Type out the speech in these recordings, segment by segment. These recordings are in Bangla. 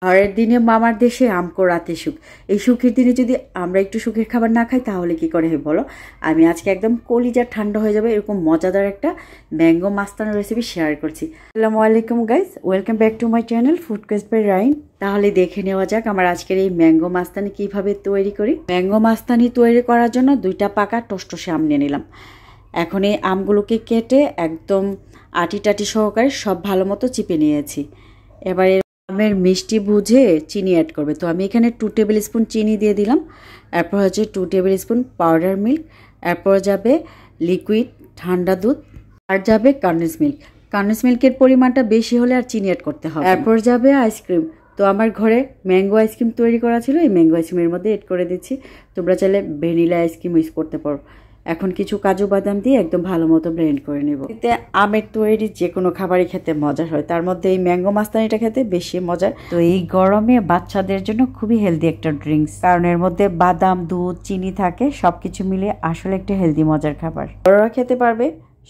ঝড়ের দিনে মামার দেশে আমকো রাতে সুখ। এই সুখের দিনে যদি আমরা একটু সুখের খাবার না খাই তাহলে কি করে হয় বলো। আমি আজকে একদম কলিজা ঠান্ডা হয়ে যাবে এরকম মজাদার একটা ম্যাঙ্গো মাস্তানোর রেসিপি শেয়ার করছি। আসসালামু আলাইকুম guys, welcome back to my channel food quest by Rain. তাহলে দেখে নেওয়া যাক আমার আজকের এই ম্যাঙ্গো মাস্তানি কিভাবে তৈরি করি। ম্যাঙ্গো মাস্তানি তৈরি করার জন্য 2টা পাকা টসটসে আম নিয়ে নিলাম। এখন এই আমগুলোকে কেটে একদম আটি টাটি সহকারে সব ভালো মতো চিপে নিয়েছি। এবারে আমের মিষ্টি বুঝে চিনি অ্যাড করবে। তো আমি এখানে 2 টেবিল স্পুন চিনি দিয়ে দিলাম। এরপর হচ্ছে 2 টেবিল স্পুন পাউডার মিল্ক, এরপর যাবে লিকুইড ঠান্ডা দুধ, আর যাবে কনডেন্স মিল্ক। কনডেন্স মিল্কের পরিমাণটা বেশি হলে আর চিনি অ্যাড করতে হবে। এরপর যাবে আইসক্রিম। তো আমার ঘরে ম্যাঙ্গো আইসক্রিম তৈরি করা ছিল, এই ম্যাঙ্গো আইসক্রিমের মধ্যে এড করে দিচ্ছি। তোমরা চাইলে ভ্যানিলা আইসক্রিম ইউজ করতে পারো। এখন কিছু কাজু বাদাম দিয়ে একদম ভালো মতো ব্লেন্ড করে নেব। এতে আমের তৈরি যে কোনো খাবারই খেতে মজার হয়, তার মধ্যে এই ম্যাঙ্গো মাস্তানিটা খেতে বেশি মজার। তো এই গরমে বাচ্চাদের জন্য খুবই হেলদি একটা ড্রিঙ্কস, কারণ এর মধ্যে বাদাম, দুধ, চিনি থাকে, সবকিছু মিলিয়ে আসলে একটা হেলদি মজার খাবার। বড়রা খেতে পারবে,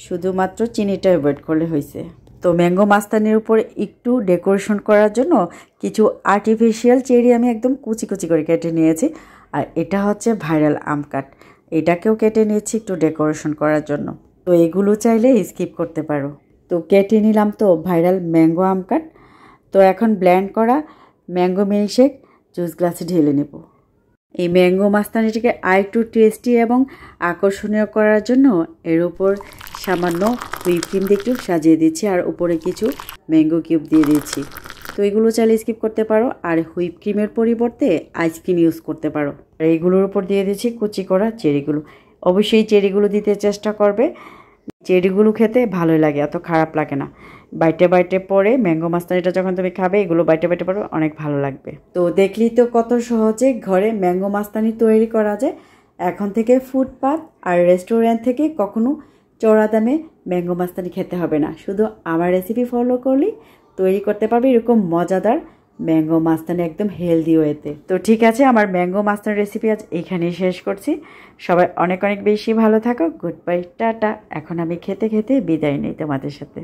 শুধুমাত্র চিনিটা অ্যাভয়েড করলে হয়েছে। তো ম্যাঙ্গো মাস্তানির উপর একটু ডেকোরেশন করার জন্য কিছু আর্টিফিশিয়াল চেরি আমি একদম কুচি কুচি করে কেটে নিয়েছি। আর এটা হচ্ছে ভাইরাল আম কাট, এটাকেও কেটে নিয়েছি একটু ডেকোরেশন করার জন্য। তো এগুলো চাইলে স্কিপ করতে পারো। তো কেটে নিলাম তো ভাইরাল ম্যাঙ্গো আম কাট। তো এখন ব্লেন্ড করা ম্যাঙ্গো মিল্কশেক জুস গ্লাসে ঢেলে নেব। এই ম্যাঙ্গো মাস্তানিটিকে আরেকটু টেস্টি এবং আকর্ষণীয় করার জন্য এর উপর সামান্য হুইপ ক্রিম দিয়ে একটু সাজিয়ে দিচ্ছি, আর উপরে কিছু ম্যাঙ্গো কিউব দিয়ে দিচ্ছি। তো এগুলো চাইলে স্কিপ করতে পারো, আর হুইপ ক্রিমের পরিবর্তে আইসক্রিম ইউজ করতে পারো। আর এইগুলোর উপর দিয়ে দিচ্ছি কুচি করা চেরিগুলো। অবশ্যই চেরিগুলো দিতে চেষ্টা করবে, চেরিগুলো খেতে ভালোই লাগে, এত খারাপ লাগে না। বাইটে বাইটে পরে ম্যাঙ্গো মাস্তানিটা যখন তুমি খাবে এগুলো বাইটে বাইটে পরে অনেক ভালো লাগবে। তো দেখলি তো কত সহজে ঘরে ম্যাঙ্গো মাস্তানি তৈরি করা যায়। এখন থেকে ফুটপাত আর রেস্টুরেন্ট থেকে কখনো চড়া দামে ম্যাঙ্গো মাস্তানি খেতে হবে না, শুধু আমার রেসিপি ফলো করলেই তৈরি করতে পারবে এরকম মজাদার ম্যাঙ্গো মাস্তানি একদম হেলদি ওয়েতে। তো ঠিক আছে, আমার ম্যাঙ্গো মাস্তানি রেসিপি আজ এখানেই শেষ করছি। সবাই অনেক অনেক বেশি ভালো থাকো। Good bye, tata. এখন আমি খেতে খেতে বিদায় নেই তোমাদের সাথে।